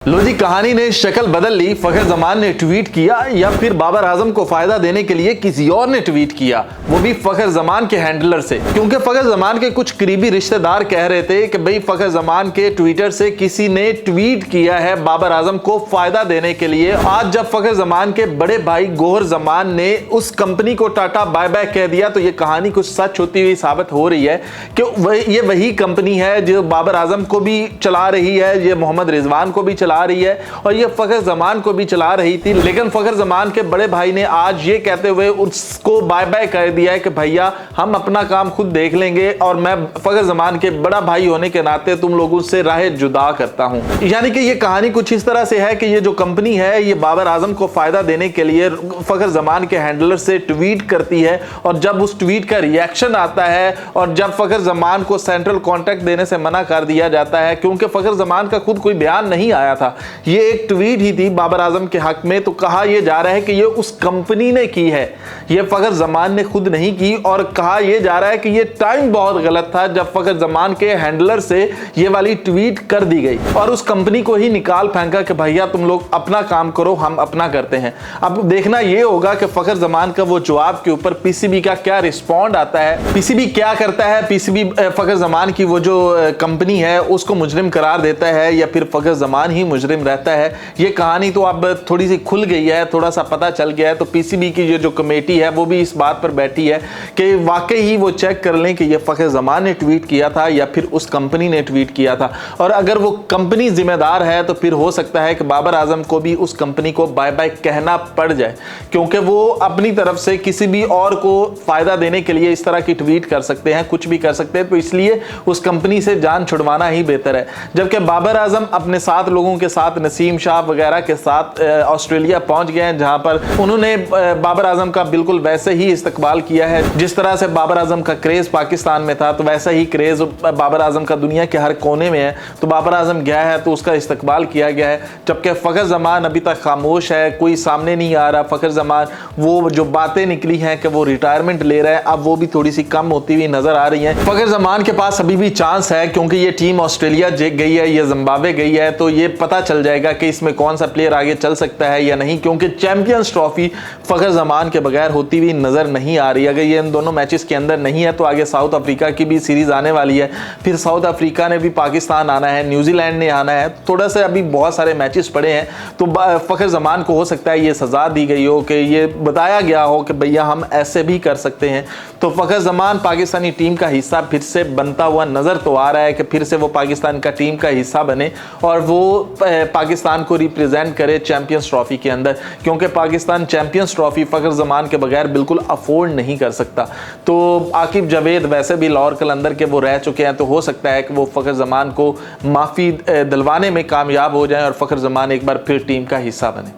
लो जी, कहानी ने शक्ल बदल ली। फखर जमान ने ट्वीट किया या फिर बाबर आजम को फायदा देने के लिए किसी और ने ट्वीट किया, वो भी फखर जमान के हैंडलर से। क्योंकि फखर जमान के कुछ करीबी रिश्तेदार कह रहे थे कि भाई फखर जमान के ट्विटर से किसी ने ट्वीट किया है बाबर आजम को फायदा देने के लिए। आज जब फखर जमान के बड़े भाई गौहर जमान ने उस कंपनी को टाटा बाय बाय कह दिया तो ये कहानी कुछ सच होती हुई साबित हो रही है कि ये वही कंपनी है जो बाबर आजम को भी चला रही है, ये मोहम्मद रिजवान को भी चला रही है और ये फखर जमान को भी चला रही थी। लेकिन फखर जमान के बड़े भाई ने आज ये कहते हुए उसको बाय बाय कर दिया है कि भैया हम अपना काम खुद देख लेंगे और मैं फखर जमान के बड़ा भाई होने के नाते तुम लोगों से राह जुदा करता हूं। यानी कि ये कहानी कुछ इस तरह से है कि ये जो कंपनी है ये बाबर आजम को फायदा देने के लिए फखर जमान के हैंडलर से ट्वीट करती है और जब उस ट्वीट का रिएक्शन आता है और जब फखर जमान को सेंट्रल कॉन्ट्रैक्ट देने से मना कर दिया जाता है, क्योंकि फखर जमान का खुद कोई बयान नहीं आया था, ये एक ट्वीट ही थी बाबर आजम के हक में, तो कहा यह जा रहा है कि ये उस कंपनी ने की है, ये फखर जमान ने खुद नहीं की। और कहा यह जा रहा है कि ये टाइम बहुत गलत था जब फखर जमान के हैंडलर से ये वाली ट्वीट कर दी गई और उस कंपनी को ही निकाल फेंका कि भैया तुम लोग अपना काम करो, हम अपना करते हैं। अब देखना यह होगा कि फखर जमान का वो जवाब के ऊपर पीसीबी का क्या रिस्पॉन्ड आता है, पीसीबी क्या करता है, पीसीबी फखर जमान की वो जो कंपनी है उसको मुजरिम करार देता है या फिर फखर जमान ही मुजरिम रहता है। ये कहानी तो अब थोड़ी सी खुल गई है, थोड़ा सा पता चल गया है। तो पीसीबी की ये जो कमेटी है वो भी इस बात पर बैठी है कि वाकई ही वो चेक कर लें कि ये फखर जमान ने ट्वीट किया था या फिर उस कंपनी ने ट्वीट किया था। और अगर वो कंपनी जिम्मेदार है तो फिर हो सकता है कि बाबर आजम को भी उस कंपनी को बाय बाय कहना पड़ जाए, क्योंकि वो अपनी तरफ से किसी भी और को फायदा देने के लिए इस तरह की ट्वीट कर सकते हैं, कुछ भी कर सकते हैं। तो इसलिए उस कंपनी से जान छुड़वाना ही बेहतर है। जबकि बाबर आजम अपने 7 लोगों के साथ, नसीम शाह वगैरह के साथ ऑस्ट्रेलिया पहुंच गए हैं, जहां पर उन्होंने बाबर आजम का बिल्कुल वैसे ही इस्तकबाल किया है जिस तरह से बाबर आजम का क्रेज पाकिस्तान में था, तो वैसा ही क्रेज बाबर आजम का दुनिया के हर कोने में है। तो बाबर आजम गया है तो उसका इस्तकबाल किया गया है। जबकि फखर जमान अभी तक खामोश है, कोई सामने नहीं आ रहा। फखर जमान वो जो बातें निकली हैं कि वो रिटायरमेंट ले रहा है, अब वो भी थोड़ी सी कम होती हुई नजर आ रही है। फखर जमान के पास अभी भी चांस है, क्योंकि ये टीम ऑस्ट्रेलिया गई है, ये जिम्बाब्वे गई है, तो ये पता चल जाएगा कि इसमें कौन सा प्लेयर आगे चल सकता है या नहीं, क्योंकि चैंपियंस ट्रॉफी फखर जमान के बगैर होती हुई नजर नहीं आ रही। अगर ये इन दोनों मैचेस के अंदर नहीं है तो आगे साउथ अफ्रीका की भी सीरीज आने वाली है, फिर साउथ अफ्रीका ने भी पाकिस्तान आना है, न्यूजीलैंड ने आना है, थोड़ा सा अभी बहुत सारे मैचेस पड़े हैं। तो फखर जमान को हो सकता है ये सजा दी गई हो कि ये बताया गया हो कि भैया हम ऐसे भी कर सकते हैं। तो फखर जमान पाकिस्तानी टीम का हिस्सा फिर से बनता हुआ नजर तो आ रहा है कि फिर से वो पाकिस्तान का टीम का हिस्सा बने और वो पाकिस्तान को रिप्रेजेंट करे चैंपियंस ट्रॉफी के अंदर, क्योंकि पाकिस्तान चैंपियंस ट्रॉफी फखर जमान के बगैर बिल्कुल अफोर्ड नहीं कर सकता। तो आकिब जावेद वैसे भी लाहौर कलंदर के वो रह चुके हैं, तो हो सकता है कि वो फखर जमान को माफ़ी दिलवाने में कामयाब हो जाएं और फखर जमान एक बार फिर टीम का हिस्सा बने।